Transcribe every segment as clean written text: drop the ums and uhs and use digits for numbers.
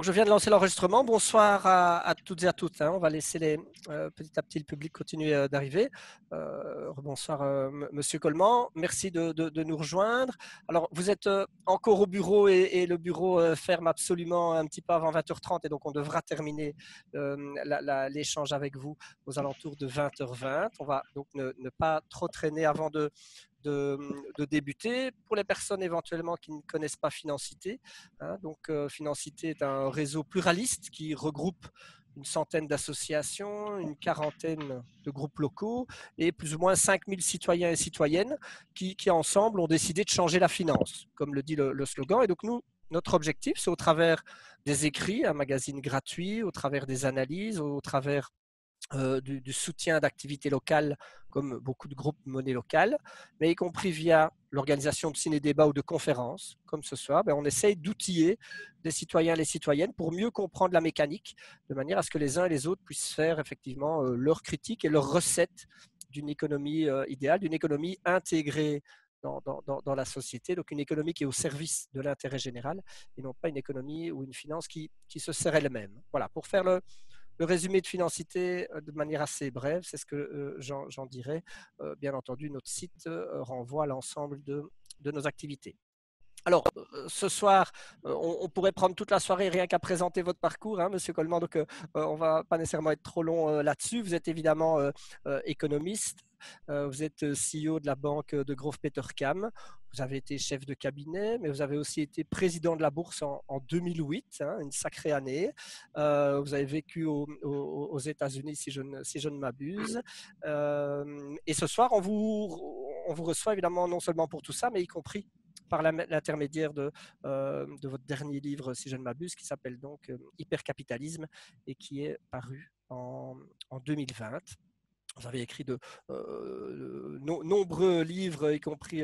je viens de lancer l'enregistrement. Bonsoir à toutes et à tous. On va laisser petit à petit le public continuer d'arriver. Bonsoir, Monsieur Coleman. Merci de nous rejoindre. Alors, vous êtes encore au bureau et le bureau ferme absolument un petit peu avant 20h30 et donc on devra terminer l'échange avec vous aux alentours de 20h20. On va donc ne pas trop traîner avant de débuter. Pour les personnes éventuellement qui ne connaissent pas Financité, donc Financité est un réseau pluraliste qui regroupe une centaine d'associations, une quarantaine de groupes locaux et plus ou moins 5000 citoyens et citoyennes qui ensemble ont décidé de changer la finance, comme le dit le slogan. Et donc notre objectif, c'est au travers des écrits, un magazine gratuit, au travers des analyses, au travers du soutien d'activités locales comme beaucoup de groupes monnaie locale, mais y compris via l'organisation de ciné-débats ou de conférences, comme ce soir, on essaye d'outiller les citoyens et les citoyennes pour mieux comprendre la mécanique, de manière à ce que les uns et les autres puissent faire effectivement leur critique et leur recette d'une économie idéale, d'une économie intégrée dans la société, donc une économie qui est au service de l'intérêt général et non pas une économie ou une finance qui se sert elle-même. Voilà, pour faire le résumé de Financité de manière assez brève, c'est ce que j'en dirais. Bien entendu, notre site renvoie à l'ensemble de nos activités. Alors, ce soir, on pourrait prendre toute la soirée rien qu'à présenter votre parcours, Monsieur Coleman, donc on ne va pas nécessairement être trop long là-dessus. Vous êtes évidemment économiste, vous êtes CEO de la banque de Grove Petercam, vous avez été chef de cabinet, mais vous avez aussi été président de la bourse en 2008, une sacrée année. Vous avez vécu aux États-Unis, si je ne m'abuse. Et ce soir, on vous reçoit évidemment non seulement pour tout ça, mais y compris par l'intermédiaire de votre dernier livre, si je ne m'abuse, qui s'appelle donc Hypercapitalisme et qui est paru en 2020. Vous avez écrit de nombreux livres, y compris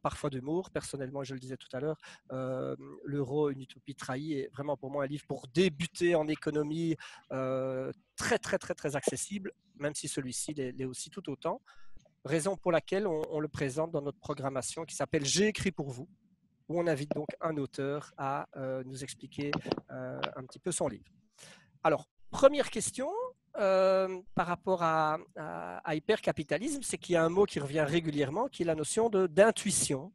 parfois d'humour. Personnellement, je le disais tout à l'heure, L'euro, une utopie trahie est vraiment pour moi un livre pour débuter en économie très, très, très, très accessible, même si celui-ci l'est aussi tout autant. Raison pour laquelle on le présente dans notre programmation qui s'appelle « J'ai écrit pour vous », où on invite donc un auteur à nous expliquer un petit peu son livre. Alors, première question par rapport à hypercapitalisme, c'est qu'il y a un mot qui revient régulièrement, qui est la notion d'intuition,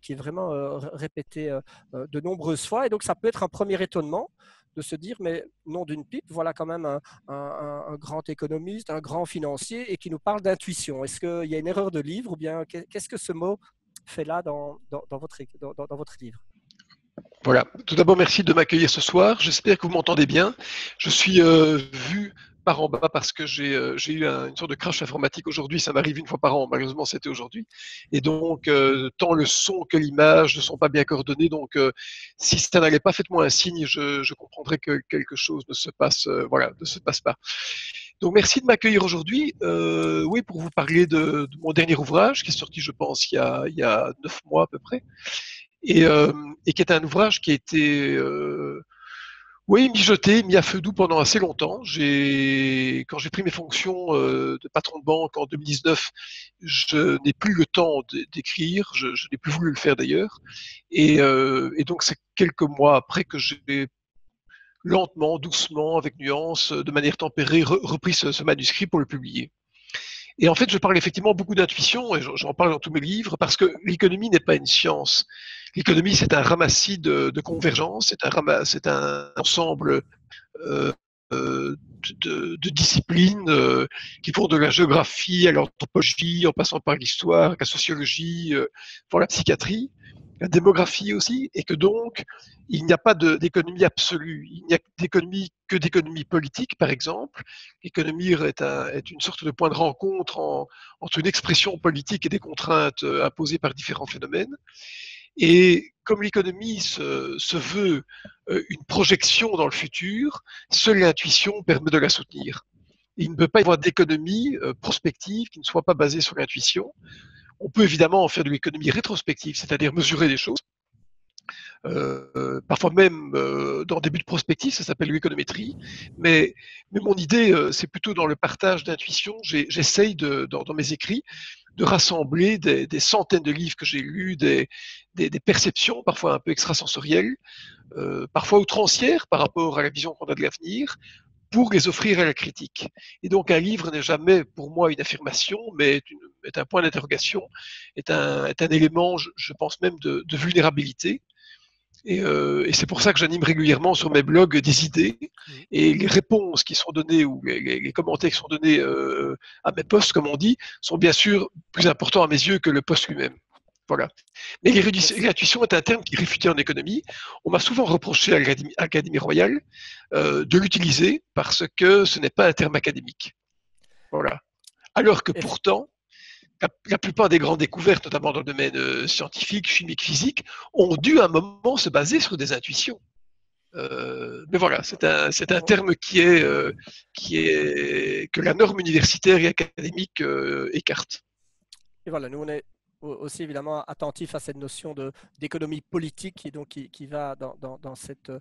qui est vraiment répétée de nombreuses fois. Et donc, ça peut être un premier étonnement de se dire, mais nom d'une pipe, voilà quand même un grand économiste, un grand financier, et qui nous parle d'intuition. Est-ce qu'il y a une erreur de livre, ou bien qu'est-ce que ce mot fait là dans votre livre? Voilà. Tout d'abord, merci de m'accueillir ce soir. J'espère que vous m'entendez bien. Je suis vu par en bas parce que j'ai eu une sorte de crash informatique aujourd'hui. Ça m'arrive une fois par an. Malheureusement, c'était aujourd'hui. Et donc, tant le son que l'image ne sont pas bien coordonnés. Donc, si ça n'allait pas, faites-moi un signe. Je comprendrai que quelque chose ne se passe, ne se passe pas. Donc, merci de m'accueillir aujourd'hui. Oui, pour vous parler de mon dernier ouvrage qui est sorti, je pense, il y a 9 mois à peu près. Et qui est un ouvrage qui a été mijoté, mis à feu doux pendant assez longtemps. Quand j'ai pris mes fonctions de patron de banque en 2019, je n'ai plus le temps d'écrire, je n'ai plus voulu le faire d'ailleurs. Et donc c'est quelques mois après que j'ai lentement, doucement, avec nuance, de manière tempérée, repris ce manuscrit pour le publier. Et en fait, je parle effectivement beaucoup d'intuition, et j'en parle dans tous mes livres, parce que l'économie n'est pas une science. L'économie, c'est un ramassis de convergences, c'est un ensemble de disciplines qui vont de la géographie à l'anthropologie, en passant par l'histoire, la sociologie, la psychiatrie, la démographie aussi, et que donc, il n'y a pas d'économie absolue. Il n'y a que d'économie politique, par exemple. L'économie est une sorte de point de rencontre entre une expression politique et des contraintes imposées par différents phénomènes. Et comme l'économie se veut une projection dans le futur, seule l'intuition permet de la soutenir. Il ne peut pas y avoir d'économie prospective qui ne soit pas basée sur l'intuition. On peut évidemment en faire de l'économie rétrospective, c'est-à-dire mesurer les choses. Parfois même dans des buts prospectifs, ça s'appelle l'économétrie. Mais mon idée, c'est plutôt dans le partage d'intuition. J'essaye dans mes écrits de rassembler des centaines de livres que j'ai lus, des perceptions parfois un peu extrasensorielles, parfois outrancières par rapport à la vision qu'on a de l'avenir, pour les offrir à la critique. Et donc un livre n'est jamais pour moi une affirmation, mais est un point d'interrogation, est un élément, je pense même, de vulnérabilité. Et c'est pour ça que j'anime régulièrement sur mes blogs des idées, et les réponses qui sont données ou les commentaires qui sont donnés à mes posts, comme on dit, sont bien sûr plus importants à mes yeux que le post lui-même. Voilà. Mais l'intuition est un terme qui est réfuté en économie. On m'a souvent reproché à l'Académie royale de l'utiliser parce que ce n'est pas un terme académique. Voilà. Alors que pourtant, la plupart des grandes découvertes, notamment dans le domaine scientifique, chimique, physique, ont dû à un moment se baser sur des intuitions. Mais voilà, c'est un terme que la norme universitaire et académique écarte. Et voilà, nous on est aussi évidemment attentif à cette notion d'économie politique et donc qui va dans cette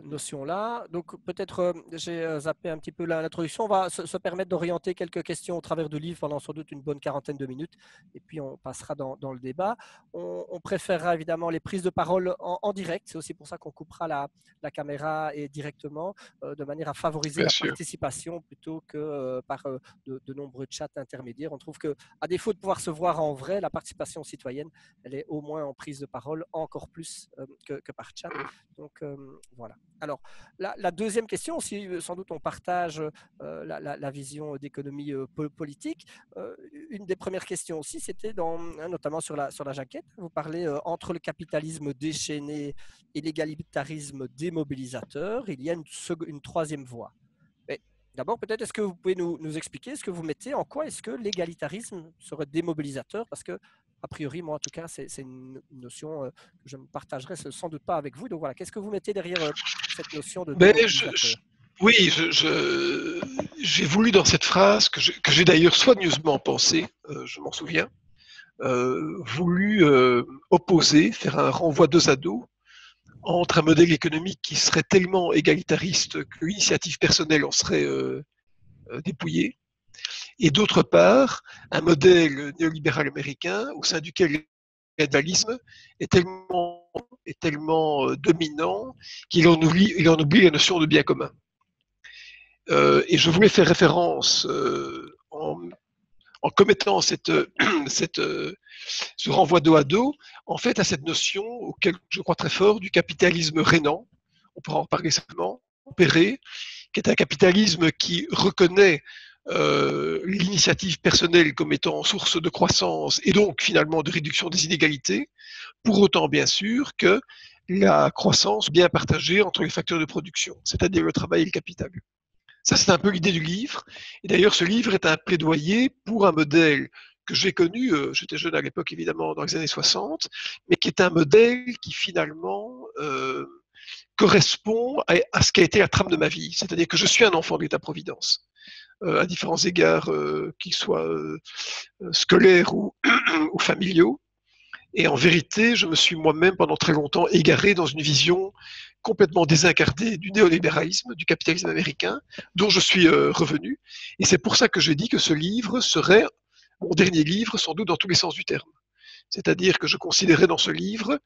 notion-là. Donc peut-être j'ai zappé un petit peu l'introduction. On va se permettre d'orienter quelques questions au travers du livre pendant sans doute une bonne quarantaine de minutes et puis on passera dans le débat. On préférera évidemment les prises de parole en direct. C'est aussi pour ça qu'on coupera la caméra et directement de manière à favoriser la participation plutôt que par de nombreux chats intermédiaires. On trouve qu'à défaut de pouvoir se voir en vrai, la participation citoyenne, elle est au moins en prise de parole encore plus que par chat. Donc voilà. Alors la deuxième question, si sans doute on partage la vision d'économie politique, une des premières questions aussi, c'était notamment sur la jaquette, vous parlez entre le capitalisme déchaîné et l'égalitarisme démobilisateur, il y a une troisième voie. D'abord, peut-être, est-ce que vous pouvez nous expliquer ce que vous mettez, en quoi est-ce que l'égalitarisme serait démobilisateur? Parce que, a priori, moi, en tout cas, c'est une notion que je ne partagerai sans doute pas avec vous. Donc voilà, qu'est-ce que vous mettez derrière cette notion de démobilisateur? Oui, j'ai voulu dans cette phrase, que j'ai d'ailleurs soigneusement pensée, je m'en souviens, voulu opposer, faire un renvoi dos à dos entre un modèle économique qui serait tellement égalitariste que l'initiative personnelle en serait dépouillée, et d'autre part, un modèle néolibéral américain au sein duquel l'individualisme est tellement dominant qu'il en oublie la notion de bien commun. Et je voulais faire référence en commettant ce renvoi dos à dos, en fait, à cette notion auquel je crois très fort du capitalisme rénant, on pourra en parler simplement, opéré, qui est un capitalisme qui reconnaît l'initiative personnelle comme étant source de croissance et donc finalement de réduction des inégalités, pour autant bien sûr que la croissance bien partagée entre les facteurs de production, c'est-à-dire le travail et le capital. Ça, c'est un peu l'idée du livre. Et d'ailleurs, ce livre est un plaidoyer pour un modèle que j'ai connu, j'étais jeune à l'époque évidemment, dans les années 60, mais qui est un modèle qui finalement correspond à ce qui a été la trame de ma vie. C'est-à-dire que je suis un enfant de l'État-providence, à différents égards, qu'ils soient scolaires ou familiaux. Et en vérité, je me suis moi-même pendant très longtemps égaré dans une vision complètement désincarnée du néolibéralisme, du capitalisme américain, dont je suis revenu. Et c'est pour ça que je dis que ce livre serait mon dernier livre, sans doute dans tous les sens du terme. C'est-à-dire que je considérais dans ce livre,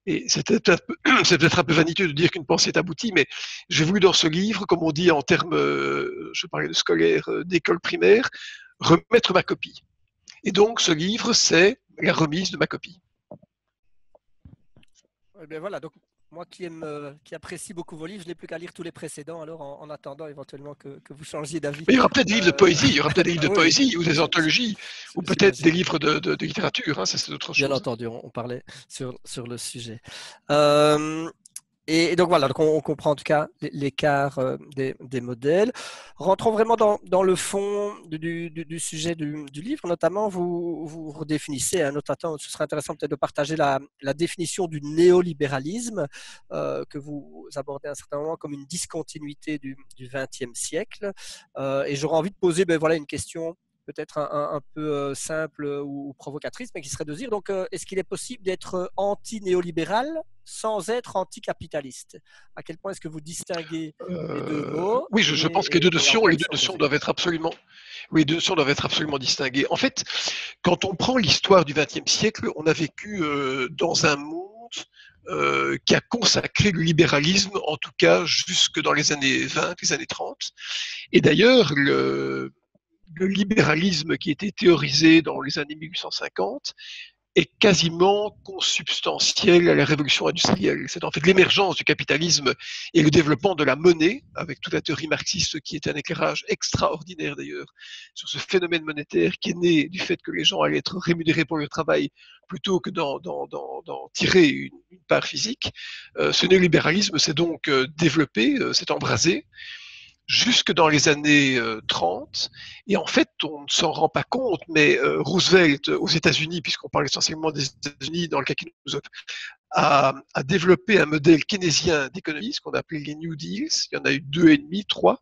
et c'est peut-être un peu vaniteux de dire qu'une pensée est aboutie, mais j'ai voulu dans ce livre, comme on dit en termes, je parlais de scolaire, d'école primaire, remettre ma copie. Et donc ce livre, c'est la remise de ma copie. Eh bien voilà, donc moi qui apprécie beaucoup vos livres, je n'ai plus qu'à lire tous les précédents, alors en attendant éventuellement que vous changiez d'avis. Mais il y aura peut-être des livres de poésie, il y aura peut-être des livres de poésie ou des anthologies, ou peut-être des livres de littérature, hein, ça c'est autre chose. Bien entendu, on parlait sur le sujet. Et donc voilà, donc on comprend en tout cas l'écart des modèles. Rentrons vraiment dans le fond du sujet du livre, notamment vous redéfinissez, hein, notamment, ce serait intéressant peut-être de partager la définition du néolibéralisme que vous abordez à un certain moment comme une discontinuité du XXe siècle. Et j'aurais envie de poser voilà, une question peut-être un peu simple ou provocatrice, mais qui serait de dire, donc, est-ce qu'il est possible d'être anti-néolibéral sans être anticapitaliste? À quel point est-ce que vous distinguez les deux mots Oui, je pense que et en quoi les ils deux sont notions opposés? doivent être absolument, oui, les deux notions doivent être absolument distinguées. En fait, quand on prend l'histoire du XXe siècle, on a vécu dans un monde qui a consacré le libéralisme, en tout cas jusque dans les années 20, les années 30. Et d'ailleurs, le libéralisme qui était théorisé dans les années 1850 est quasiment consubstantiel à la révolution industrielle. C'est en fait l'émergence du capitalisme et le développement de la monnaie, avec toute la théorie marxiste qui est un éclairage extraordinaire d'ailleurs sur ce phénomène monétaire qui est né du fait que les gens allaient être rémunérés pour leur travail plutôt que d'en tirer une part physique. Ce néolibéralisme s'est donc développé, s'est embrasé jusque dans les années 30. Et en fait, on ne s'en rend pas compte, mais Roosevelt, aux États-Unis, puisqu'on parle essentiellement des États-Unis dans le cas qui nous occupe, a développé un modèle keynésien d'économie, ce qu'on a appelé les New Deals. Il y en a eu 2,5, 3.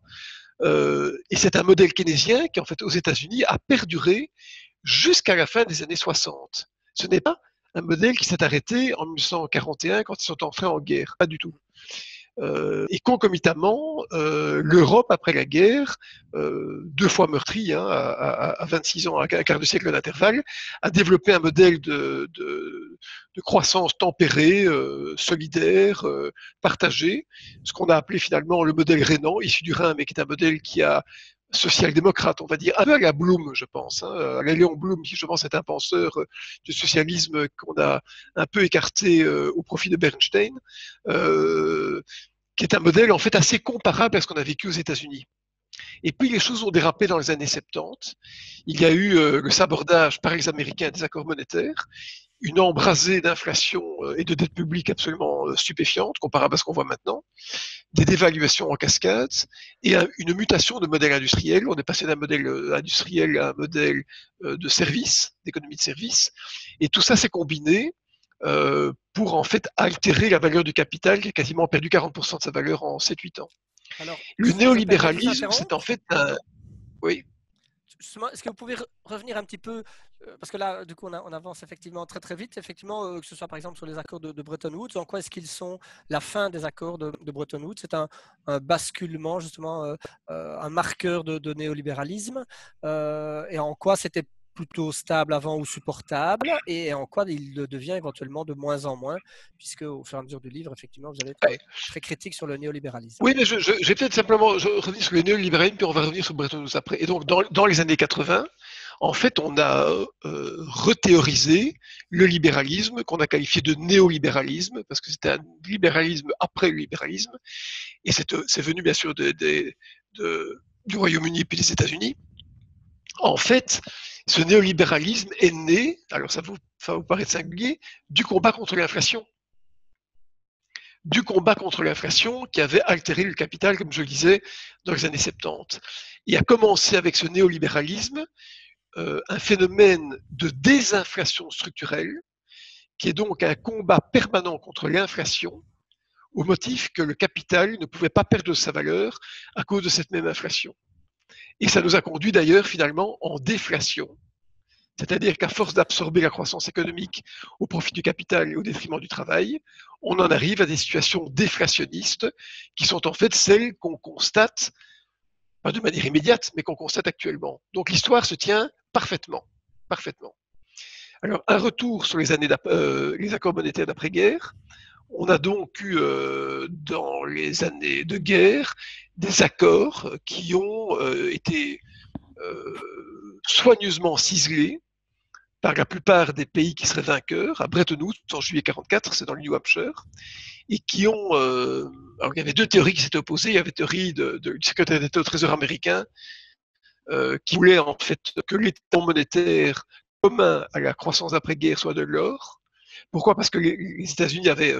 Et c'est un modèle keynésien qui, en fait, aux États-Unis, a perduré jusqu'à la fin des années 60. Ce n'est pas un modèle qui s'est arrêté en 1941 quand ils sont entrés en guerre, pas du tout. Et concomitamment, l'Europe, après la guerre, 2 fois meurtrie, à 26 ans, à un quart de siècle d'intervalle, a développé un modèle de croissance tempérée, solidaire, partagée, ce qu'on a appelé finalement le modèle rhénan, issu du Rhin, mais qui est un modèle qui a social-démocrate, on va dire, un peu à la Blum, je pense. À la Léon Blum, qui je pense est un penseur du socialisme qu'on a un peu écarté au profit de Bernstein, qui est un modèle en fait assez comparable à ce qu'on a vécu aux États-Unis. Et puis les choses ont dérapé dans les années 70. Il y a eu le sabordage par les Américains des accords monétaires, une embrasée d'inflation et de dette publique absolument stupéfiante, comparable à ce qu'on voit maintenant, des dévaluations en cascade et une mutation de modèle industriel. On est passé d'un modèle industriel à un modèle de service, d'économie de service. Et tout ça s'est combiné pour en fait altérer la valeur du capital qui a quasiment perdu 40% de sa valeur en 7-8 ans. Alors, Le je me permets de vous néolibéralisme, c'est en interrompre. fait un... Oui. Justement, est-ce que vous pouvez revenir un petit peu, parce que là, du coup, on avance effectivement très très vite, effectivement, que ce soit par exemple sur les accords de Bretton Woods, en quoi est-ce qu'ils sont la fin des accords de Bretton Woods? C'est un basculement, justement, un marqueur de néolibéralisme, et en quoi c'était plutôt stable avant ou supportable, et en quoi il le devient éventuellement de moins en moins, puisque au fur et à mesure du livre, effectivement, vous allez être très critique sur le néolibéralisme. Oui, mais je vais peut-être simplement revenir sur le néolibéralisme, puis on va revenir sur Bretton Woods après. Et donc, dans les années 80, en fait, on a rethéorisé le libéralisme, qu'on a qualifié de néolibéralisme, parce que c'était un libéralisme après le libéralisme, et c'est venu bien sûr du Royaume-Uni puis des États-Unis. En fait, ce néolibéralisme est né, alors ça va vous paraître singulier, du combat contre l'inflation. Du combat contre l'inflation qui avait altéré le capital, comme je le disais, dans les années 70. Et a commencé avec ce néolibéralisme un phénomène de désinflation structurelle, qui est donc un combat permanent contre l'inflation, au motif que le capital ne pouvait pas perdre sa valeur à cause de cette même inflation. Et ça nous a conduit d'ailleurs finalement en déflation, c'est-à-dire qu'à force d'absorber la croissance économique au profit du capital et au détriment du travail, on en arrive à des situations déflationnistes qui sont en fait celles qu'on constate, pas de manière immédiate, mais qu'on constate actuellement. Donc l'histoire se tient parfaitement. Parfaitement. Alors, un retour sur les accords monétaires d'après-guerre. On a donc eu, dans les années de guerre, des accords qui ont été soigneusement ciselés par la plupart des pays qui seraient vainqueurs, à Bretton Woods en juillet 44, c'est dans le New Hampshire, et qui ont... alors il y avait 2 théories qui s'étaient opposées. Il y avait la théorie du secrétaire d'État au Trésor américain qui voulait en fait que l'état monétaire commun à la croissance d'après-guerre soit de l'or. Pourquoi? Parce que les États-Unis avaient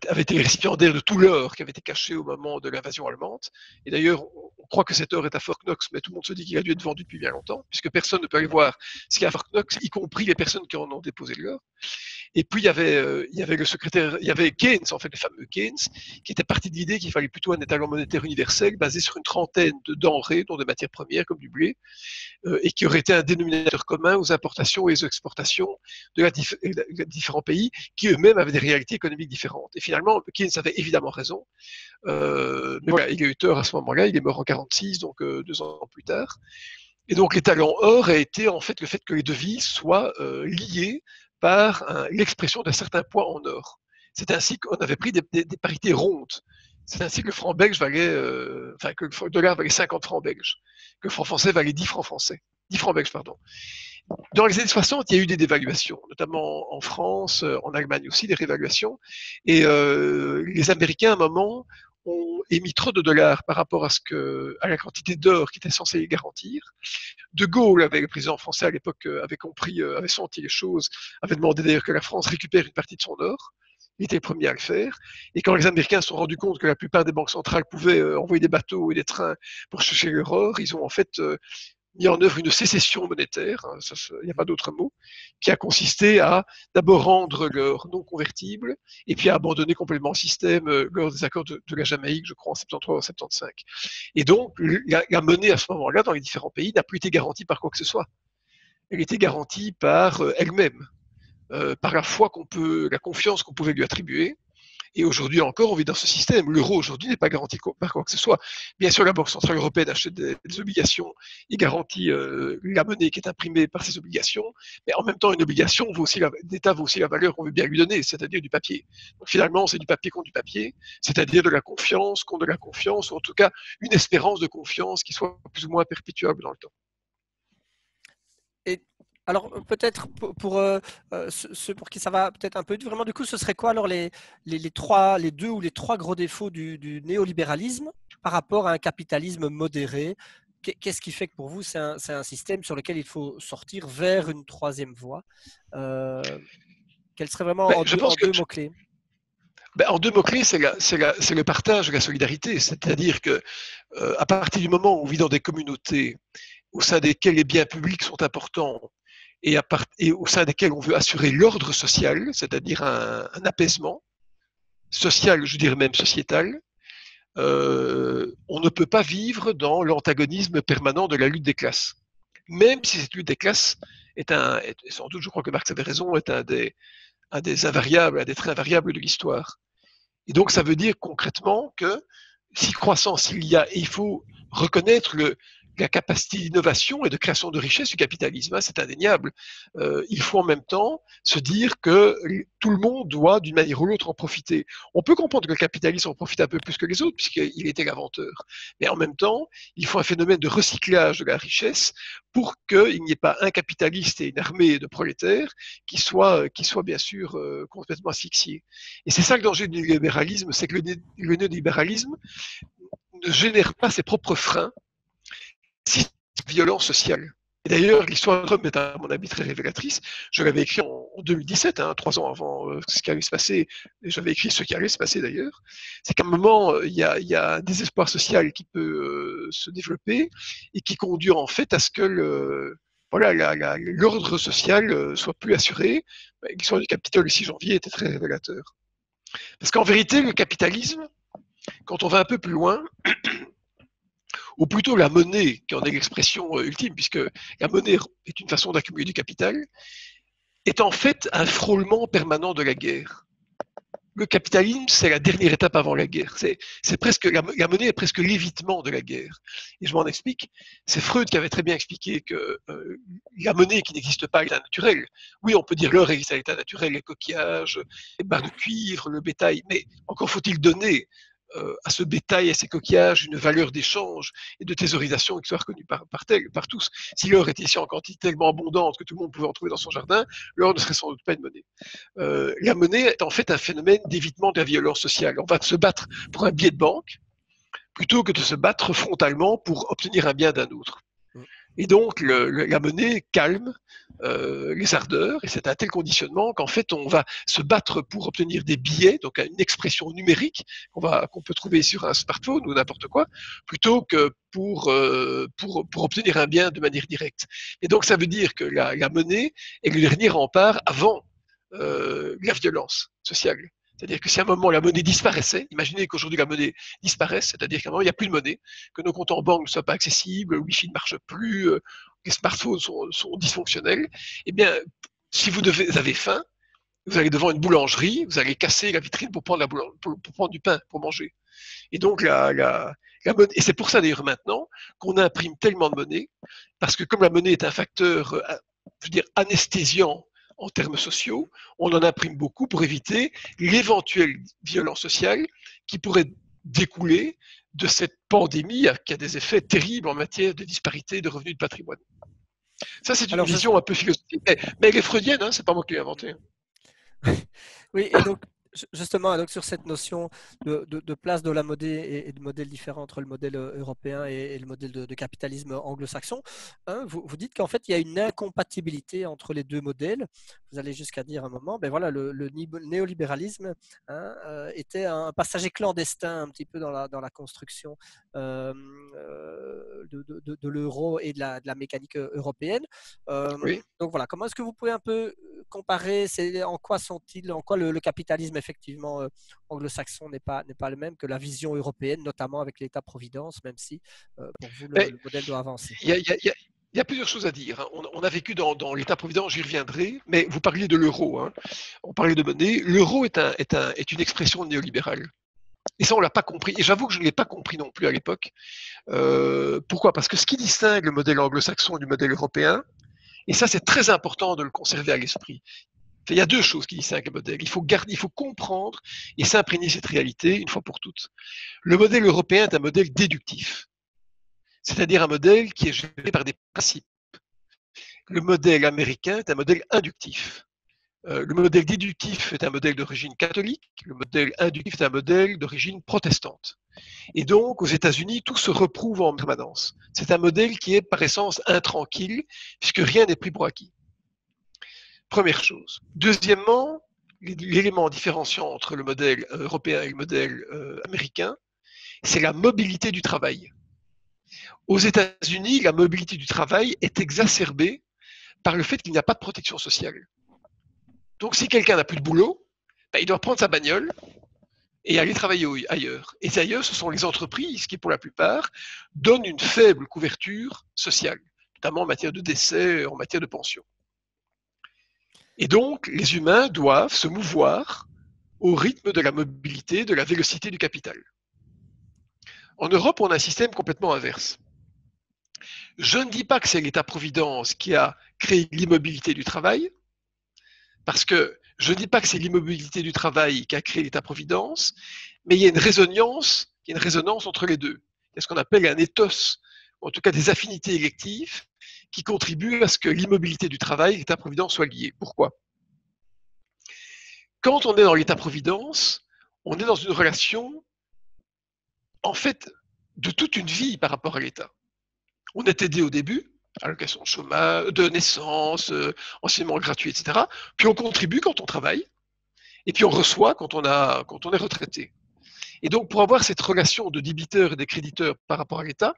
avait été récipiendaire de tout l'or qui avait été caché au moment de l'invasion allemande. Et d'ailleurs, on croit que cet or est à Fort Knox, mais tout le monde se dit qu'il a dû être vendu depuis bien longtemps, puisque personne ne peut aller voir ce qu'il y a à Fort Knox, y compris les personnes qui en ont déposé de l'or. Et puis, il y avait le secrétaire, il y avait Keynes, en fait, le fameux Keynes, qui était parti de l'idée qu'il fallait plutôt un étalon monétaire universel basé sur une trentaine de denrées, dont des matières premières comme du blé, et qui aurait été un dénominateur commun aux importations et aux exportations de différents pays qui eux-mêmes avaient des réalités économiques différentes. Et finalement, Keynes avait évidemment raison, mais voilà, il a eu tort à ce moment-là, il est mort en 1946, donc 2 ans plus tard. Et donc l'étalon or a été en fait le fait que les devises soient liées par l'expression d'un certain poids en or. C'est ainsi qu'on avait pris des parités rondes. C'est ainsi que le franc belge valait, que le dollar valait 50 francs belges, que le franc français valait 10 francs français, 10 francs belges, pardon. Dans les années 60, il y a eu des dévaluations, notamment en France, en Allemagne aussi, des révaluations. Et les Américains, à un moment, ont émis trop de dollars par rapport à la quantité d'or qui était censé les garantir. De Gaulle, avec le président français à l'époque, avait senti les choses, avait demandé d'ailleurs que la France récupère une partie de son or. Il était le premier à le faire. Et quand les Américains se sont rendus compte que la plupart des banques centrales pouvaient envoyer des bateaux et des trains pour chercher leur or, ils ont en fait mis en œuvre une sécession monétaire, il n'y a pas d'autre mot, qui a consisté à d'abord rendre l'or non convertible et puis à abandonner complètement le système lors des accords de la Jamaïque, je crois, en 73 ou 75. Et donc, la monnaie à ce moment-là, dans les différents pays, n'a plus été garantie par quoi que ce soit. Elle était garantie par elle-même, par la foi la confiance qu'on pouvait lui attribuer. Et aujourd'hui encore, on vit dans ce système. L'euro aujourd'hui n'est pas garanti par quoi que ce soit. Bien sûr, la Banque centrale européenne achète des obligations et garantit la monnaie qui est imprimée par ces obligations. Mais en même temps, une obligation d'État vaut aussi la valeur qu'on veut bien lui donner, c'est-à-dire du papier. Donc finalement, c'est du papier contre du papier, c'est-à-dire de la confiance contre de la confiance, ou en tout cas une espérance de confiance qui soit plus ou moins perpétuable dans le temps. Et alors, peut-être pour ceux pour qui ça va peut-être un peu vraiment, du coup, ce serait quoi alors les 2 ou les 3 gros défauts du néolibéralisme par rapport à un capitalisme modéré? Qu'est-ce qui fait que pour vous, c'est un système sur lequel il faut sortir vers une troisième voie? Quels seraient vraiment en deux mots-clés? En 2 mots-clés, c'est le partage de la solidarité. C'est-à-dire que à partir du moment où on vit dans des communautés au sein desquelles les biens publics sont importants et au sein desquelles on veut assurer l'ordre social, c'est-à-dire un apaisement social, je dirais même sociétal, on ne peut pas vivre dans l'antagonisme permanent de la lutte des classes. Même si cette lutte des classes est sans doute, je crois que Marx avait raison, est un des invariables, un des traits invariables de l'histoire. Et donc, ça veut dire concrètement que si croissance il y a, et il faut reconnaître la capacité d'innovation et de création de richesse du capitalisme, c'est indéniable. Il faut en même temps se dire que tout le monde doit, d'une manière ou l'autre, en profiter. On peut comprendre que le capitalisme en profite un peu plus que les autres, puisqu'il était l'inventeur. Mais en même temps, il faut un phénomène de recyclage de la richesse pour qu'il n'y ait pas un capitaliste et une armée de prolétaires qui soient bien sûr complètement asphyxiés. Et c'est ça le danger du libéralisme, c'est que le néolibéralisme ne génère pas ses propres freins, si violence sociale. Et d'ailleurs, l'histoire de Rome est à mon avis très révélatrice. Je l'avais écrit en 2017, 3 ans avant ce qui allait se passer. Et j'avais écrit ce qui allait se passer d'ailleurs. C'est qu'à un moment, il y a un désespoir social qui peut se développer et qui conduit en fait à ce que l'ordre social soit plus assuré. L'histoire du Capitole le 6 janvier était très révélateur. Parce qu'en vérité, le capitalisme, quand on va un peu plus loin, ou plutôt la monnaie, qui en est l'expression ultime, puisque la monnaie est une façon d'accumuler du capital, est en fait un frôlement permanent de la guerre. Le capitalisme, c'est la dernière étape avant la guerre. La monnaie est presque l'évitement de la guerre. Et je m'en explique. C'est Freud qui avait très bien expliqué que la monnaie qui n'existe pas à l'état naturel. Oui, on peut dire l'or existe à l'état naturel, les coquillages, les barres de cuivre, le bétail, mais encore faut-il donner à ce bétail, à ces coquillages, une valeur d'échange et de thésaurisation qui soit reconnue par tous. Si l'or était ici en quantité tellement abondante que tout le monde pouvait en trouver dans son jardin, l'or ne serait sans doute pas une monnaie. La monnaie est en fait un phénomène d'évitement de la violence sociale. On va se battre pour un billet de banque plutôt que de se battre frontalement pour obtenir un bien d'un autre. Et donc, la monnaie calme les ardeurs, et c'est un tel conditionnement qu'en fait on va se battre pour obtenir des billets, donc une expression numérique qu'on peut trouver sur un smartphone ou n'importe quoi, plutôt que pour obtenir un bien de manière directe. Et donc ça veut dire que la monnaie est le dernier rempart avant la violence sociale. C'est-à-dire que si à un moment la monnaie disparaissait, imaginez qu'aujourd'hui la monnaie disparaisse, c'est-à-dire qu'à un moment il n'y a plus de monnaie, que nos comptes en banque ne soient pas accessibles, le Wi-Fi ne marche plus, les smartphones sont dysfonctionnels, eh bien, si vous avez faim, vous allez devant une boulangerie, vous allez casser la vitrine pour prendre, pour prendre du pain, pour manger. Et donc, la monnaie, et c'est pour ça d'ailleurs maintenant qu'on imprime tellement de monnaie, parce que comme la monnaie est un facteur, je veux dire, anesthésiant en termes sociaux, on en imprime beaucoup pour éviter l'éventuelle violence sociale qui pourrait découler de cette pandémie qui a des effets terribles en matière de disparité de revenus de patrimoine. Ça, c'est une vision un peu philosophique, mais elle est freudienne, hein, c'est pas moi qui l'ai inventée. Oui, et donc justement, donc sur cette notion de place de la monnaie et de modèles différents entre le modèle européen et le modèle de capitalisme anglo-saxon, hein, vous dites qu'en fait il y a une incompatibilité entre les deux modèles. Vous allez jusqu'à dire à un moment, ben voilà, le néolibéralisme, hein, était un passager clandestin un petit peu dans la construction de l'euro et de la mécanique européenne. Oui. Donc voilà, comment est-ce que vous pouvez un peu comparer, en quoi en quoi le capitalisme effectivement anglo-saxon n'est pas le même que la vision européenne, notamment avec l'État-providence, même si pour vous le modèle doit avancer. Il y a plusieurs choses à dire. Hein. On a vécu dans l'État-providence, j'y reviendrai, mais vous parliez de l'euro. Hein. On parlait de monnaie. L'euro est une expression néolibérale. Et ça, on ne l'a pas compris. Et j'avoue que je ne l'ai pas compris non plus à l'époque. Pourquoi? Parce que ce qui distingue le modèle anglo-saxon du modèle européen, et ça, c'est très important de le conserver à l'esprit. Il y a deux choses qui distinguent le modèle. Il faut comprendre et s'imprégner cette réalité une fois pour toutes. Le modèle européen est un modèle déductif, c'est-à-dire un modèle qui est géré par des principes. Le modèle américain est un modèle inductif. Le modèle déductif est un modèle d'origine catholique, le modèle inductif est un modèle d'origine protestante. Et donc, aux États-Unis, tout se reprouve en permanence. C'est un modèle qui est par essence intranquille, puisque rien n'est pris pour acquis. Première chose. Deuxièmement, l'élément différenciant entre le modèle européen et le modèle américain, c'est la mobilité du travail. Aux États-Unis, la mobilité du travail est exacerbée par le fait qu'il n'y a pas de protection sociale. Donc, si quelqu'un n'a plus de boulot, il doit prendre sa bagnole et aller travailler ailleurs. Et ailleurs, ce sont les entreprises qui, pour la plupart, donnent une faible couverture sociale, notamment en matière de décès, en matière de pension. Et donc, les humains doivent se mouvoir au rythme de la mobilité, de la vélocité du capital. En Europe, on a un système complètement inverse. Je ne dis pas que c'est l'État-providence qui a créé l'immobilité du travail, parce que je ne dis pas que c'est l'immobilité du travail qui a créé l'État-providence, mais il y a une résonance entre les deux. Il y a ce qu'on appelle un ethos, ou en tout cas des affinités électives, qui contribuent à ce que l'immobilité du travail et l'État-providence soient liés. Pourquoi? Quand on est dans l'État-providence, on est dans une relation, en fait, de toute une vie par rapport à l'État. On est aidé au début, allocation de chômage, de naissance, enseignement gratuit, etc. Puis on contribue quand on travaille, et puis on reçoit quand on est retraité. Et donc, pour avoir cette relation de débiteur et de créditeur par rapport à l'État,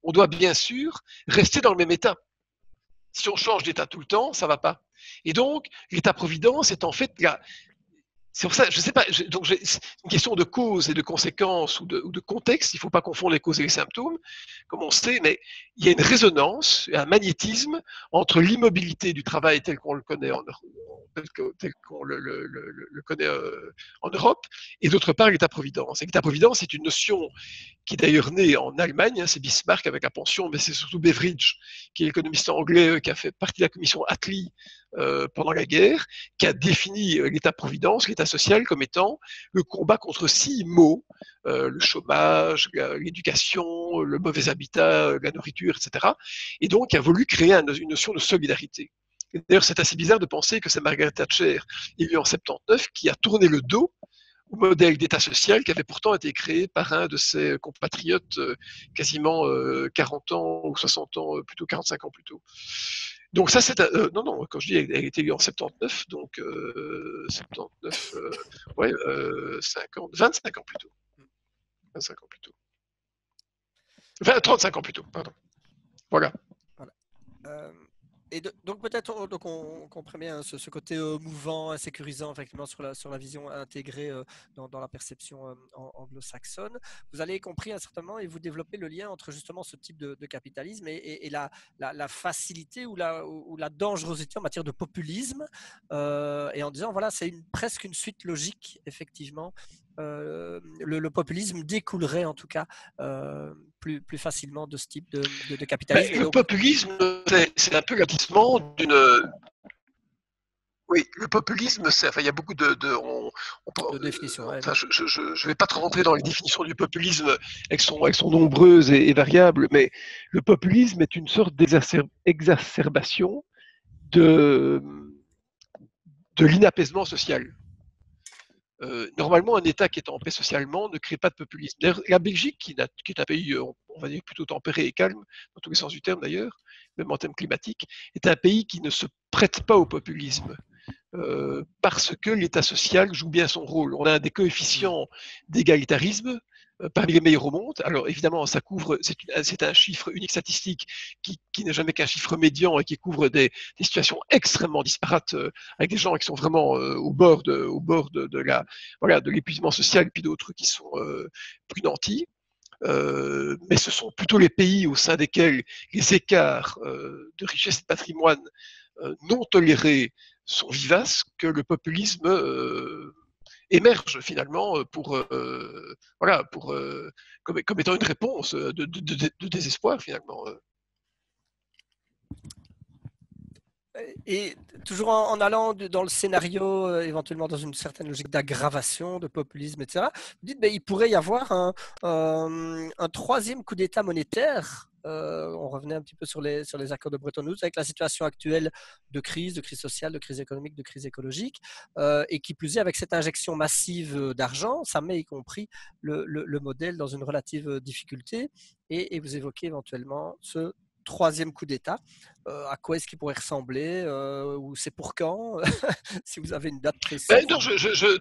on doit bien sûr rester dans le même état. Si on change d'état tout le temps, ça ne va pas. Et donc, l'État-providence est en fait c'est pour ça, je sais pas, donc c'est une question de cause et de conséquence ou de contexte, il ne faut pas confondre les causes et les symptômes, comme on sait, mais il y a une résonance, un magnétisme entre l'immobilité du travail tel qu'on le connaît connaît en Europe, et d'autre part l'État-providence. Et l'État-providence est une notion qui est d'ailleurs née en Allemagne, hein, c'est Bismarck avec la pension, mais c'est surtout Beveridge, qui est l'économiste anglais, qui a fait partie de la commission Attlee pendant la guerre, qui a défini l'État-providence, l'État social, comme étant le combat contre 6 maux, le chômage, l'éducation, le mauvais habitat, la nourriture, etc. Et donc, il a voulu créer une notion de solidarité. D'ailleurs, c'est assez bizarre de penser que c'est Margaret Thatcher, élue en 79, qui a tourné le dos au modèle d'État social qui avait pourtant été créé par un de ses compatriotes quasiment 40 ans ou 60 ans, plutôt 45 ans plus tôt. Donc ça, c'est non, quand je dis elle a été élue en 79, donc 79, ouais, 50, 25 ans plus tôt. 25 ans plus tôt. Enfin, 35 ans plus tôt, pardon. Voilà. Voilà. Donc peut-être donc on comprend bien ce côté mouvant, insécurisant effectivement sur la vision intégrée dans la perception anglo-saxonne. Vous avez compris à un certain moment et vous développez le lien entre justement ce type de capitalisme et la facilité ou la dangerosité en matière de populisme et en disant voilà c'est presque une suite logique effectivement. Le populisme découlerait en tout cas plus facilement de ce type de capitalisme. Et Le donc, populisme, c'est un peu l'aboutissement d'une. Oui, le populisme, enfin, il y a beaucoup de définition. Ouais. Enfin, je vais pas trop rentrer dans les définitions du populisme, elles sont nombreuses et variables, mais le populisme est une sorte d'exacerbation de, de l'inapaisement social. Normalement, un État qui est en paix socialement ne crée pas de populisme. La Belgique, qui est un pays, on va dire, plutôt tempéré et calme, dans tous les sens du terme d'ailleurs, même en termes climatiques, est un pays qui ne se prête pas au populisme. Parce que l'État social joue bien son rôle. On a des coefficients d'égalitarisme parmi les meilleurs au monde. Alors évidemment, ça couvre, c'est un chiffre unique statistique qui n'est jamais qu'un chiffre médian et qui couvre des situations extrêmement disparates avec des gens qui sont vraiment au bord de la, voilà, de l'épuisement social et puis d'autres qui sont plus nantis. Mais ce sont plutôt les pays au sein desquels les écarts de richesse et de patrimoine non tolérés sont vivaces que le populisme émerge finalement voilà, comme étant une réponse de désespoir finalement. Et toujours en allant dans le scénario, éventuellement dans une certaine logique d'aggravation, de populisme, etc., vous dites qu'il pourrait y avoir un troisième coup d'État monétaire. On revenait un petit peu sur les accords de Bretton Woods avec la situation actuelle de crise sociale, de crise économique, de crise écologique, et qui plus est avec cette injection massive d'argent, ça met y compris le modèle dans une relative difficulté, et vous évoquez éventuellement ce troisième coup d'État. À quoi est-ce qu'il pourrait ressembler ou c'est pour quand si vous avez une date précise? Non,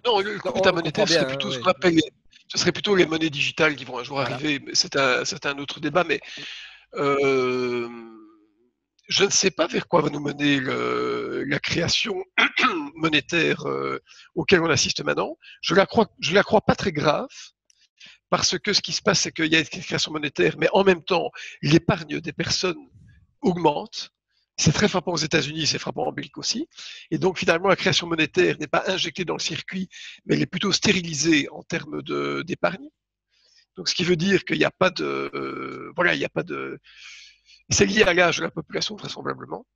non, le coup d'État On comprend monétaire serait bien, hein, plutôt ce oui. qu'on appelle ce serait plutôt les monnaies digitales qui vont un jour Voilà. arriver. C'est un autre débat, mais je ne sais pas vers quoi va nous mener la création monétaire auquel on assiste maintenant. Je la crois pas très grave. Parce que ce qui se passe, c'est qu'il y a une création monétaire, mais en même temps, l'épargne des personnes augmente. C'est très frappant aux États-Unis, c'est frappant en Belgique aussi. Et donc, finalement, la création monétaire n'est pas injectée dans le circuit, mais elle est plutôt stérilisée en termes d'épargne. Donc, ce qui veut dire qu'il n'y a pas de. Voilà, il n'y a pas de. C'est lié à l'âge de la population, vraisemblablement.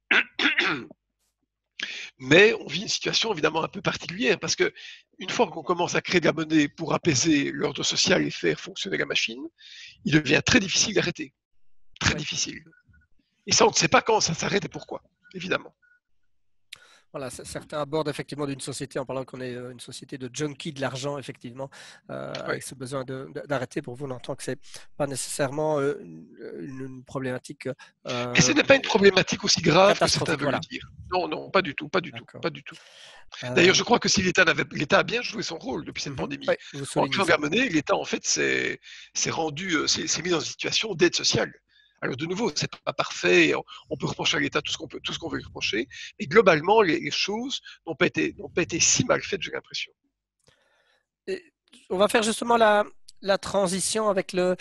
Mais on vit une situation évidemment un peu particulière parce que une fois qu'on commence à créer de la monnaie pour apaiser l'ordre social et faire fonctionner la machine, il devient très difficile d'arrêter. Très difficile. Et ça, on ne sait pas quand ça s'arrête et pourquoi, évidemment. Voilà, certains abordent effectivement d'une société en parlant qu'on est une société de junkies de l'argent, effectivement, avec ce besoin d'arrêter. Pour vous, on entend que ce n'est pas nécessairement une problématique. Mais ce n'est pas une problématique aussi grave que certains veulent voilà. le dire. Non, non, pas du tout, pas du tout, pas du tout. D'ailleurs, je crois que si l'État a bien joué son rôle depuis cette pandémie. En créant de la monnaie, l'État, en fait, s'est mis dans une situation d'aide sociale. Alors, de nouveau, c'est pas parfait. On peut reprocher à l'État tout ce qu'on veut lui reprocher. Mais globalement, les choses n'ont pas été si mal faites, j'ai l'impression. On va faire justement la transition avec la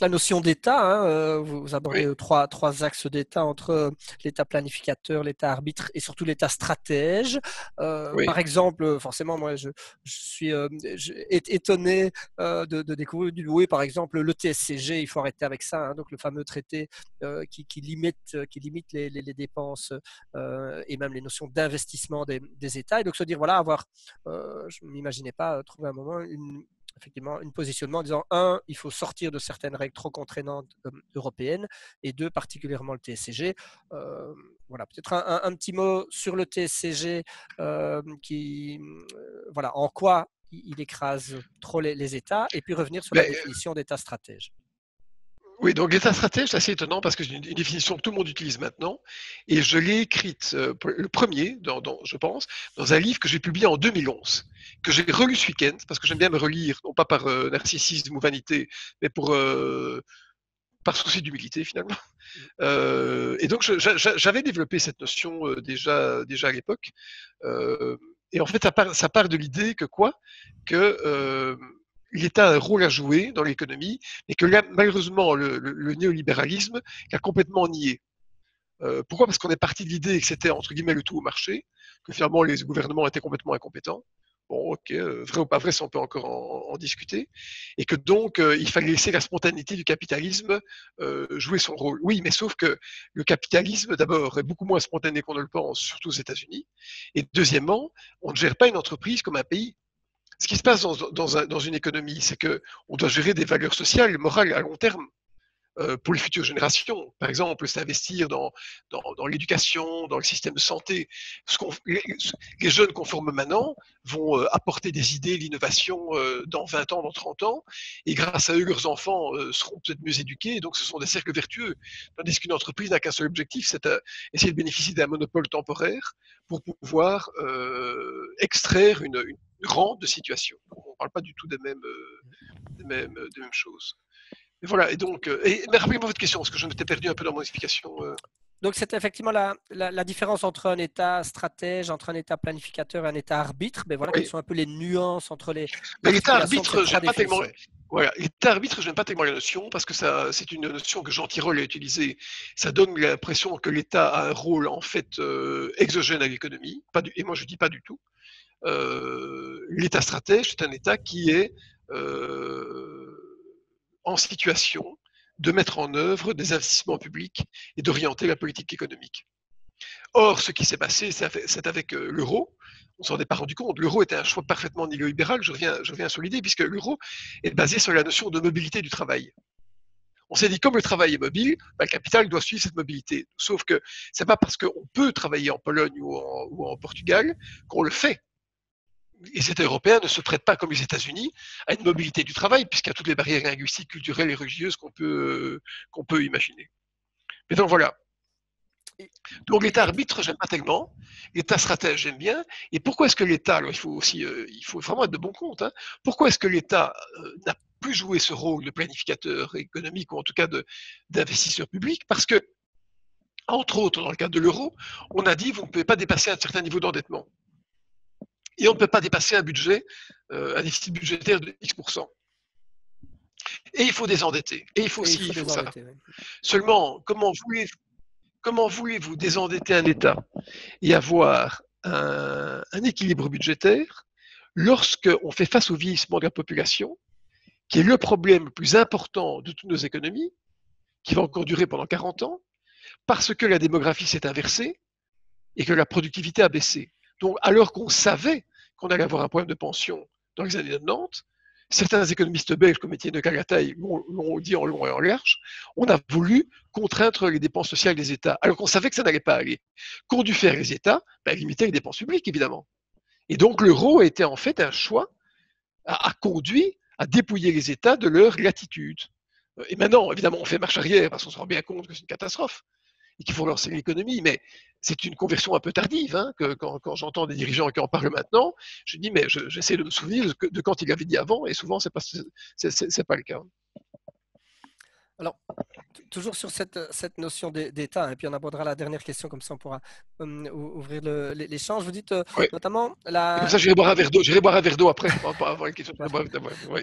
notion d'État. Hein. Vous abordez trois axes d'État entre l'État planificateur, l'État arbitre et surtout l'État stratège. Par exemple, forcément, moi, je suis étonné de découvrir oui, par exemple, le TSCG, il faut arrêter avec ça. Hein, donc, le fameux traité qui limite les dépenses et même les notions d'investissement des États. Et donc, se dire, voilà, je ne m'imaginais pas trouver un moment effectivement, un positionnement en disant, il faut sortir de certaines règles trop contraignantes européennes, et deux, particulièrement le TSCG. Voilà, peut-être un petit mot sur le TSCG, voilà, en quoi il écrase trop les États, et puis revenir sur la définition d'État stratège. Oui, donc l'État stratège, c'est assez étonnant parce que c'est une définition que tout le monde utilise maintenant. Et je l'ai écrite, le premier, je pense, dans un livre que j'ai publié en 2011, que j'ai relu ce week-end, parce que j'aime bien me relire, non pas par narcissisme ou vanité, mais par souci d'humilité finalement. Et donc j'avais développé cette notion déjà à l'époque. Et en fait, ça part de l'idée que quoi? Que l'État a un rôle à jouer dans l'économie, et que là, malheureusement, le néolibéralisme a complètement nié. Pourquoi? Parce qu'on est parti de l'idée que c'était entre guillemets le tout au marché, que finalement les gouvernements étaient complètement incompétents. Bon, ok, vrai ou pas vrai, ça on peut encore en discuter, et que donc il fallait laisser la spontanéité du capitalisme jouer son rôle. Oui, mais sauf que le capitalisme, d'abord, est beaucoup moins spontané qu'on ne le pense, surtout aux États-Unis, et deuxièmement, on ne gère pas une entreprise comme un pays. Ce qui se passe dans une économie, c'est que on doit gérer des valeurs sociales, morales à long terme. Pour les futures générations. Par exemple, s'investir dans l'éducation, dans le système de santé. Les jeunes qu'on forme maintenant vont apporter des idées, l'innovation dans 20 ans, dans 30 ans, et grâce à eux, leurs enfants seront peut-être mieux éduqués, donc ce sont des cercles vertueux. Tandis qu'une entreprise n'a qu'un seul objectif, c'est essayer de bénéficier d'un monopole temporaire pour pouvoir extraire une rente de situation. On ne parle pas du tout des mêmes choses. Et voilà, et donc, mais rappelez-moi votre question, parce que je m'étais perdu un peu dans mon explication. Donc, c'est effectivement la différence entre un État stratège, entre un État planificateur et un État arbitre. Mais voilà, quelles Oui. sont un peu les nuances entre Mais l'État l'articulation de ces arbitre, trois j'aime pas tellement. définitions. Voilà, l'État arbitre, j'aime pas tellement la notion, parce que c'est une notion que Jean Tirole a utilisée. Ça donne l'impression que l'État a un rôle, en fait, exogène à l'économie. Et moi, je dis pas du tout. L'État stratège, c'est un État qui est en situation de mettre en œuvre des investissements publics et d'orienter la politique économique. Or, ce qui s'est passé, c'est avec l'euro. On s'en est pas rendu compte. L'euro était un choix parfaitement néolibéral. Je reviens sur l'idée, puisque l'euro est basé sur la notion de mobilité du travail. On s'est dit, comme le travail est mobile, le capital doit suivre cette mobilité. Sauf que c'est pas parce qu'on peut travailler en Pologne ou en Portugal qu'on le fait. Les États européens ne se prêtent pas, comme les États-Unis, à une mobilité du travail, puisqu'il y a toutes les barrières linguistiques, culturelles et religieuses qu'on peut imaginer. Mais donc voilà. Donc l'État arbitre, j'aime pas tellement. L'État stratège, j'aime bien. Et pourquoi est-ce que l'État, alors il faut vraiment être de bon compte, hein, pourquoi est-ce que l'État n'a plus joué ce rôle de planificateur économique, ou en tout cas d'investisseur public? Parce que, entre autres, dans le cadre de l'euro, on a dit vous ne pouvez pas dépasser un certain niveau d'endettement. Et on ne peut pas dépasser un budget, un déficit budgétaire de X%. Et il faut désendetter. Et il faut ça. Oui. Seulement, comment voulez-vous désendetter un État et avoir un équilibre budgétaire lorsqu'on fait face au vieillissement de la population, qui est le problème le plus important de toutes nos économies, qui va encore durer pendant 40 ans, parce que la démographie s'est inversée et que la productivité a baissé. Donc, alors qu'on savait qu'on allait avoir un problème de pension dans les années 90, certains économistes belges, comme Étienne de Calataï, l'ont dit en long et en large, on a voulu contraindre les dépenses sociales des États, alors qu'on savait que ça n'allait pas aller. Qu'ont dû faire les États? Limiter les dépenses publiques, évidemment. Et donc l'euro était en fait un choix, a conduit à dépouiller les États de leur latitude. Et maintenant, évidemment, on fait marche arrière parce qu'on se rend bien compte que c'est une catastrophe et qu'il faut relancer l'économie, mais c'est une conversion un peu tardive. Hein, que quand j'entends des dirigeants qui en parlent maintenant, je dis, mais j'essaie de me souvenir de quand il avait dit avant, et souvent, c'est pas le cas. Alors, toujours sur cette notion d'État, et puis on abordera la dernière question, comme ça on pourra ouvrir l'échange. Vous dites Oui. notamment Comme ça, j'irai boire un verre d'eau après, pour avoir une question. Oui.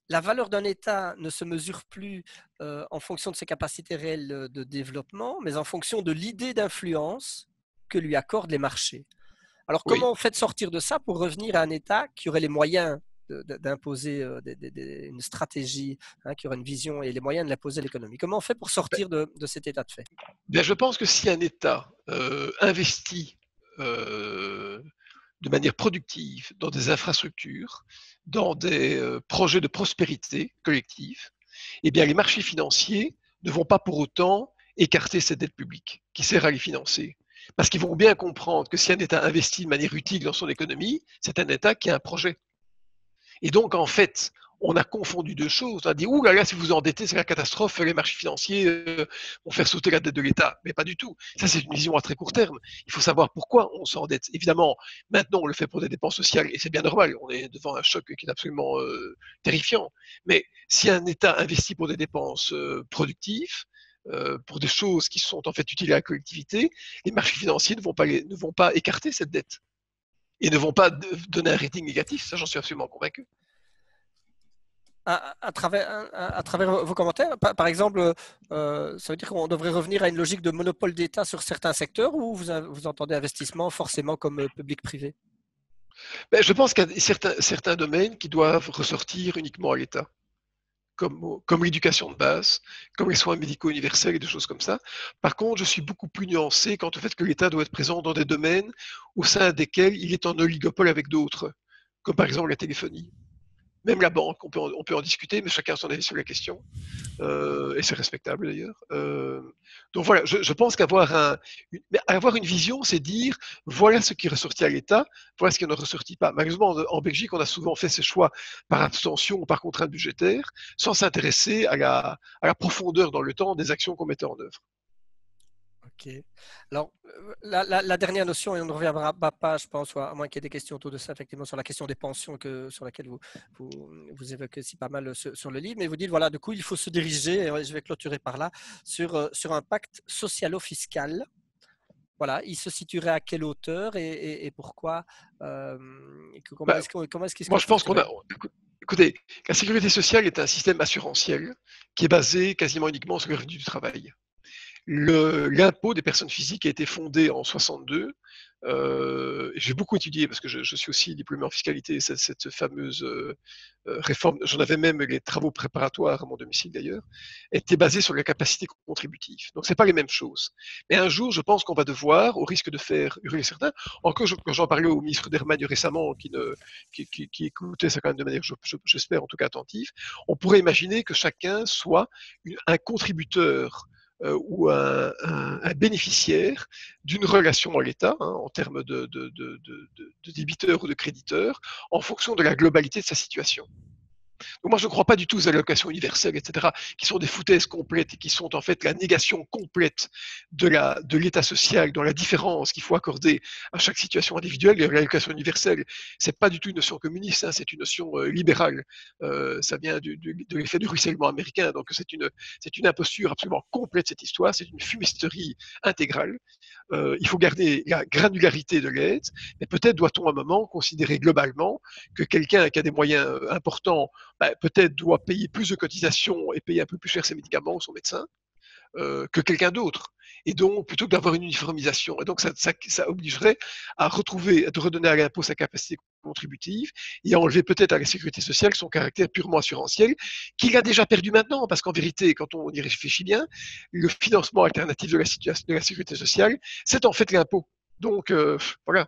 La valeur d'un État ne se mesure plus en fonction de ses capacités réelles de développement, mais en fonction de l'idée d'influence que lui accordent les marchés. Alors, comment on fait de sortir de ça pour revenir à un État qui aurait les moyens d'imposer une stratégie, hein, qui aurait une vision et les moyens de l'imposer à l'économie? Comment on fait pour sortir de cet état de fait? Je pense que si un État investit de manière productive dans des infrastructures, dans des projets de prospérité collective, eh bien les marchés financiers ne vont pas pour autant écarter cette dette publique qui sert à les financer. Parce qu'ils vont bien comprendre que si un État investit de manière utile dans son économie, c'est un État qui a un projet. Et donc, en fait, on a confondu deux choses. On a dit, ouh là là, si vous vous endettez, c'est la catastrophe, les marchés financiers vont faire sauter la dette de l'État. Mais pas du tout. Ça, c'est une vision à très court terme. Il faut savoir pourquoi on s'endette. Évidemment, maintenant, on le fait pour des dépenses sociales, et c'est bien normal. On est devant un choc qui est absolument terrifiant. Mais si un État investit pour des dépenses productives, pour des choses qui sont en fait utiles à la collectivité, les marchés financiers ne vont pas écarter cette dette et ne vont pas donner un rating négatif. Ça, j'en suis absolument convaincu. À travers vos commentaires, par exemple, ça veut dire qu'on devrait revenir à une logique de monopole d'État sur certains secteurs ou vous entendez investissement forcément comme public-privé? Ben, je pense qu'il y a certains domaines qui doivent ressortir uniquement à l'État, comme l'éducation de base, comme les soins médicaux universels et des choses comme ça. Par contre, je suis beaucoup plus nuancé quant au fait que l'État doit être présent dans des domaines au sein desquels il est en oligopole avec d'autres, comme par exemple la téléphonie. Même la banque, on peut en discuter, mais chacun a son avis sur la question. Et c'est respectable d'ailleurs. Donc voilà, je pense avoir une vision, c'est dire voilà ce qui est ressorti à l'État, voilà ce qui ne ressortit pas. Malheureusement, en Belgique, on a souvent fait ces choix par abstention ou par contrainte budgétaire, sans s'intéresser à la profondeur dans le temps des actions qu'on mettait en œuvre. Ok. Alors, la dernière notion, et on ne reviendra pas, je pense, à moins qu'il y ait des questions autour de ça, effectivement, sur la question des pensions sur laquelle vous évoquez aussi pas mal sur le livre, mais vous dites, voilà, du coup, il faut se diriger, et je vais clôturer par là, sur un pacte socialo-fiscal. Voilà, il se situerait à quelle hauteur et pourquoi comment Bah, est-ce qu'il se moi, je pense qu'on constituerait? a. Écoutez, la sécurité sociale est un système assurantiel qui est basé quasiment uniquement sur le revenu du travail. L'impôt des personnes physiques a été fondé en 62. J'ai beaucoup étudié parce que je suis aussi diplômé en fiscalité, cette fameuse réforme, j'en avais même les travaux préparatoires à mon domicile d'ailleurs, était basée sur la capacité contributive. Donc c'est pas les mêmes choses. Mais un jour, je pense qu'on va devoir, au risque de faire hurler certains, encore quand j'en parlais au ministre d'Hermagne récemment, qui écoutait ça quand même de manière, j'espère en tout cas attentive, on pourrait imaginer que chacun soit un contributeur ou un bénéficiaire d'une relation à l'État, hein, en termes de débiteur ou de créditeur, en fonction de la globalité de sa situation. Donc moi, je ne crois pas du tout aux allocations universelles, etc., qui sont des foutaises complètes et qui sont en fait la négation complète de l'État social, dans la différence qu'il faut accorder à chaque situation individuelle. L'allocation universelle, c'est pas du tout une notion communiste, hein, c'est une notion libérale. Ça vient de l'effet du ruissellement américain, donc c'est une imposture absolument complète cette histoire, c'est une fumisterie intégrale. Il faut garder la granularité de l'aide, mais peut-être doit-on à un moment considérer globalement que quelqu'un qui a des moyens importants peut-être doit payer plus de cotisations et payer un peu plus cher ses médicaments ou son médecin que quelqu'un d'autre. Et donc, plutôt que d'avoir une uniformisation. Et donc, ça obligerait à de redonner à l'impôt sa capacité contributive et à enlever peut-être à la sécurité sociale son caractère purement assurantiel, qu'il a déjà perdu maintenant, parce qu'en vérité, quand on y réfléchit bien, le financement alternatif de la sécurité sociale, c'est en fait l'impôt. Donc, voilà.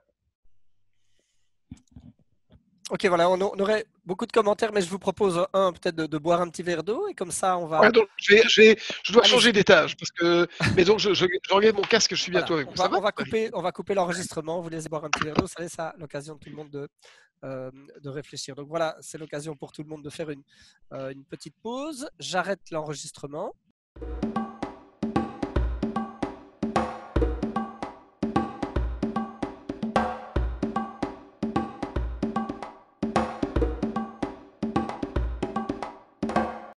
Ok, voilà, on aurait beaucoup de commentaires, mais je vous propose peut-être de boire un petit verre d'eau et comme ça, on Ouais, va. donc, je dois changer Allez-y. d'étage, mais donc j'enlève mon casque, je suis bientôt Voilà, avec vous. Ça va? on va couper l'enregistrement. Vous laissez boire un petit verre d'eau. Ça laisse l'occasion de tout le monde de réfléchir. Donc voilà, c'est l'occasion pour tout le monde de faire une petite pause. J'arrête l'enregistrement.